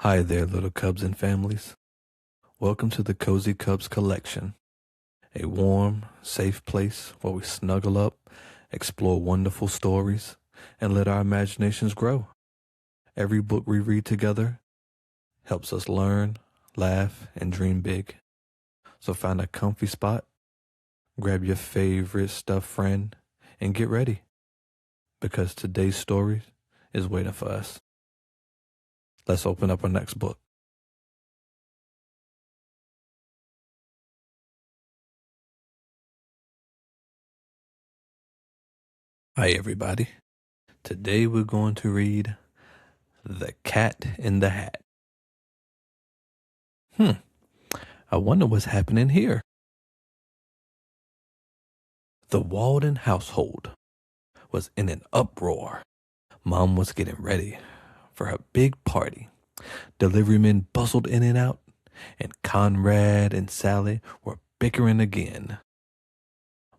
Hi there, little cubs and families. Welcome to the Cozy Cubs Collection, a warm, safe place where we snuggle up, explore wonderful stories, and let our imaginations grow. Every book we read together helps us learn, laugh, and dream big. So find a comfy spot, grab your favorite stuffed friend, and get ready, because today's story is waiting for us. Let's open up our next book. Hi, everybody. Today we're going to read The Cat in the Hat. I wonder what's happening here. The Walden household was in an uproar. Mom was getting ready for her big party. Deliverymen bustled in and out, and Conrad and Sally were bickering again.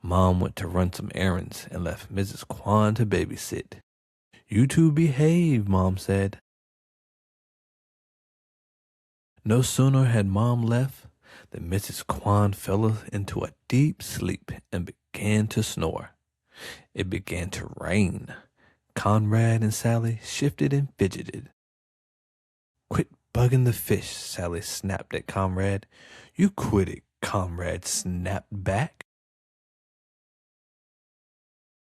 Mom went to run some errands and left Mrs. Kwan to babysit. "You two behave," Mom said. No sooner had Mom left than Mrs. Kwan fell into a deep sleep and began to snore. It began to rain. Conrad and Sally shifted and fidgeted. "Quit bugging the fish," Sally snapped at Conrad. "You quit it," Conrad snapped back.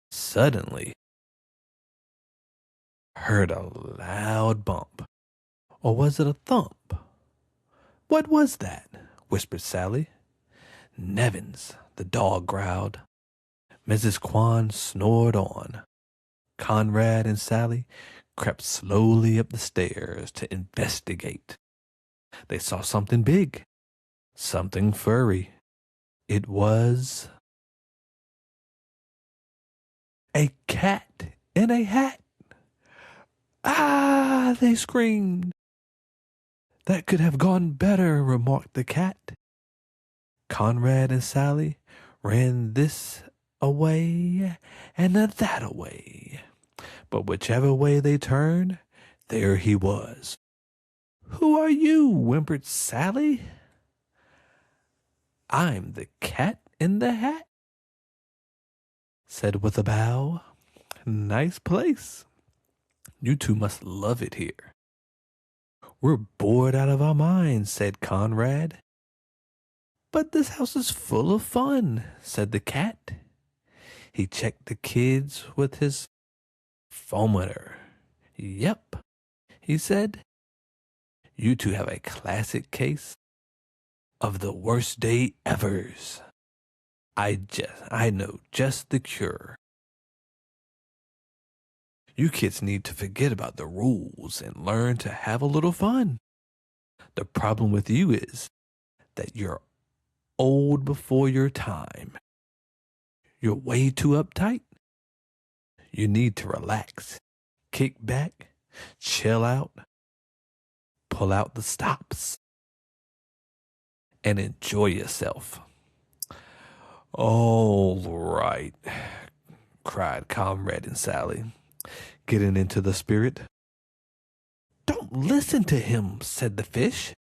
Suddenly, heard a loud bump. Or was it a thump? "What was that?" whispered Sally. "Nevins," the dog growled. Mrs. Kwan snored on. Conrad and Sally crept slowly up the stairs to investigate. They saw something big, something furry. It was a cat in a hat. "Ah!" they screamed. "That could have gone better," remarked the cat. Conrad and Sally ran this away and that away. But whichever way they turned, there he was. "Who are you?" whimpered Sally. "I'm the cat in the hat," said with a bow. "Nice place. You two must love it here." "We're bored out of our minds," said Conrad. "But this house is full of fun," said the cat. He checked the kids with his phometer. "Yep," he said. "You two have a classic case of the worst day evers. I know just the cure. You kids need to forget about the rules and learn to have a little fun. The problem with you is that you're old before your time. You're way too uptight. You need to relax, kick back, chill out, pull out the stops, and enjoy yourself." "All right," cried Comrade and Sally, getting into the spirit. "Don't listen to him," said the fish.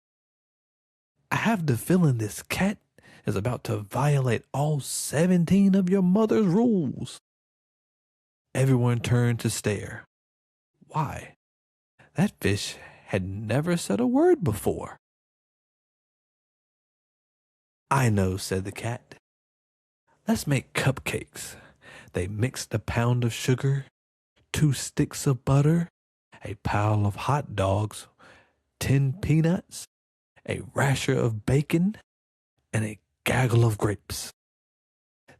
"I have the feeling this cat is about to violate all 17 of your mother's rules." Everyone turned to stare. Why? That fish had never said a word before. "I know," said the cat. "Let's make cupcakes." They mixed a pound of sugar, 2 sticks of butter, a pile of hot dogs, 10 peanuts, a rasher of bacon, and a gaggle of grapes.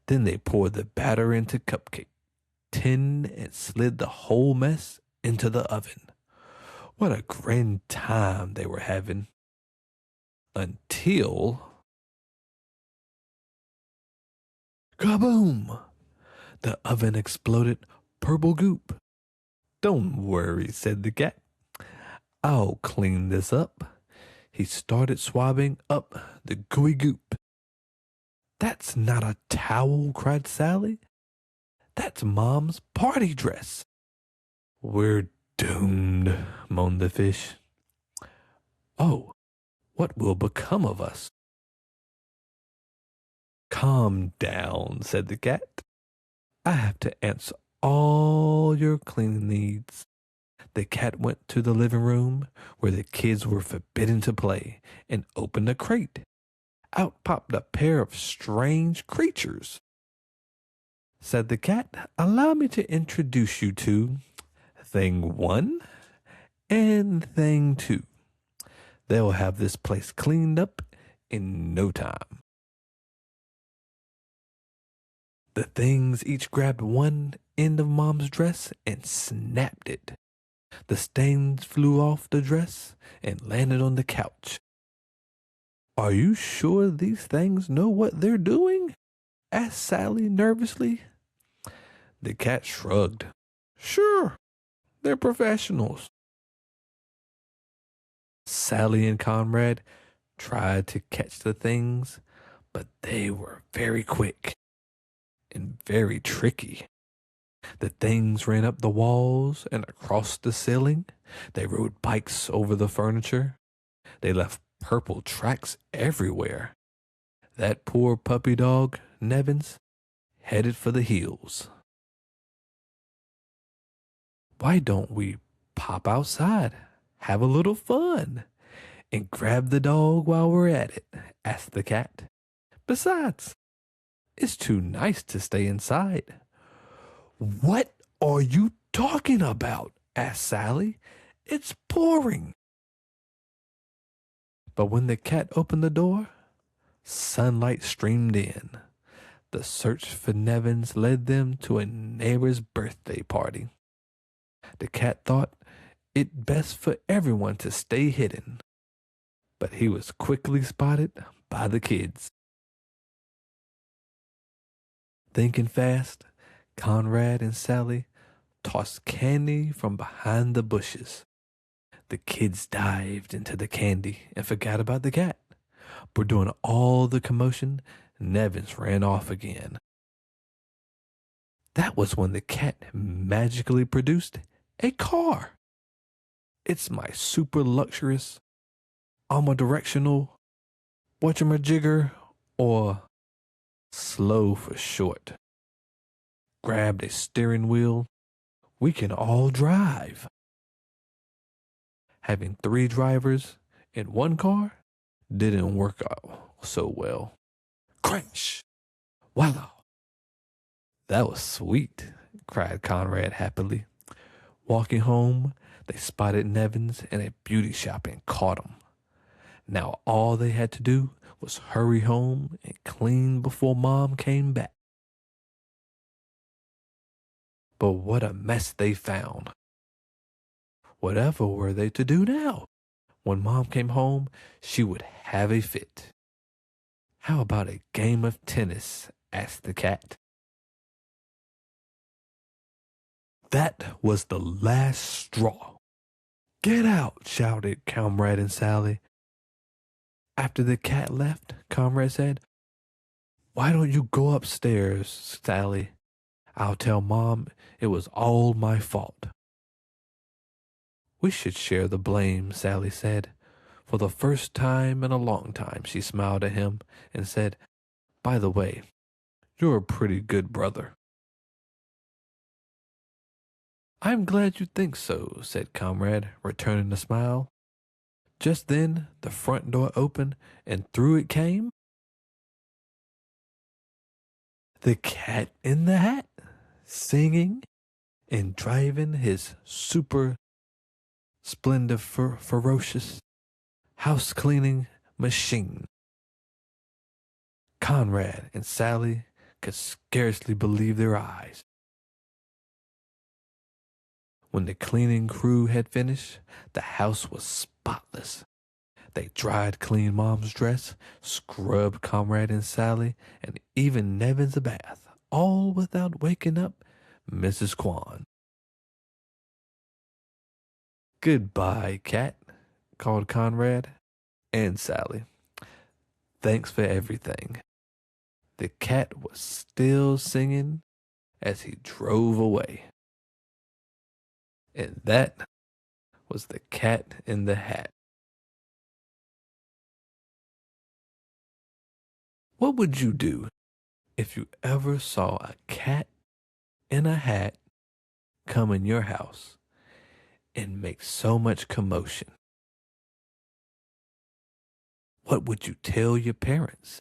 Then they poured the batter into cupcake tin and slid the whole mess into the oven. What a grand time they were having. Until kaboom! The oven exploded purple goop. "Don't worry," said the cat. "I'll clean this up." He started swabbing up the gooey goop. "That's not a towel," cried Sally. "That's Mom's party dress." "We're doomed," moaned the fish. Oh, what will become of us? Calm down, said the cat. I have to answer all your cleaning needs. The cat went to the living room where the kids were forbidden to play and opened a crate. Out popped a pair of strange creatures. Said the cat, allow me to introduce you to Thing 1 and Thing 2. They'll have this place cleaned up in no time. The things each grabbed one end of Mom's dress and snapped it. The stains flew off the dress and landed on the couch. Are you sure these things know what they're doing? Asked Sally nervously. The cat shrugged. Sure, they're professionals. Sally and Conrad tried to catch the things, but they were very quick and very tricky. The things ran up the walls and across the ceiling. They rode bikes over the furniture. They left purple tracks everywhere. That poor puppy dog, Nevins, headed for the hills. Why don't we pop outside, have a little fun, and grab the dog while we're at it? Asked the cat. Besides, it's too nice to stay inside. What are you talking about? Asked Sally. It's pouring. But when the cat opened the door, sunlight streamed in. The search for Nevins led them to a neighbor's birthday party. The cat thought it best for everyone to stay hidden, but he was quickly spotted by the kids. Thinking fast, Conrad and Sally tossed candy from behind the bushes. The kids dived into the candy and forgot about the cat. But during all the commotion, Nevins ran off again. That was when the cat magically produced a car. It's my super luxurious, omnidirectional, whatchamajigger, or slow for short. Grabbed a steering wheel. We can all drive. Having 3 drivers in one car didn't work out so well. Crunch! Wow! That was sweet, cried Conrad happily. Walking home, they spotted Nevins in a beauty shop and caught him. Now all they had to do was hurry home and clean before Mom came back. But what a mess they found. Whatever were they to do now? When Mom came home, she would have a fit. How about a game of tennis? Asked the cat. That was the last straw. Get out, shouted Comrade and Sally. After the cat left, Comrade said, why don't you go upstairs, Sally? I'll tell Mom it was all my fault. We should share the blame, Sally said. For the first time in a long time, she smiled at him and said, by the way, you're a pretty good brother. I'm glad you think so, said Comrade, returning the smile. Just then, the front door opened, and through it came the Cat in the Hat, singing and driving his super splendid ferocious house cleaning machine. Conrad and Sally could scarcely believe their eyes. When the cleaning crew had finished, the house was spotless. They dried clean Mom's dress, scrubbed Comrade and Sally, and even Nevins a bath, all without waking up Mrs. Quan. Goodbye, Cat, called Conrad and Sally. Thanks for everything. The cat was still singing as he drove away. And that was the Cat in the Hat. What would you do if you ever saw a cat in a hat come in your house and make so much commotion? What would you tell your parents?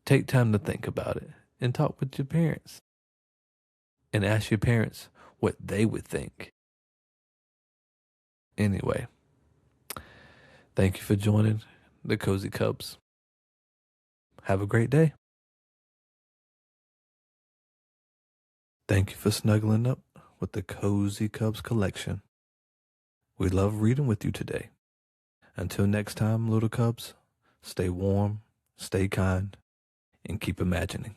Take time to think about it and talk with your parents and ask your parents what they would think. Anyway, thank you for joining the Cozy Cubs. Have a great day. Thank you for snuggling up with the Cozy Cubs collection. We love reading with you today. Until next time, little cubs, stay warm, stay kind, and keep imagining.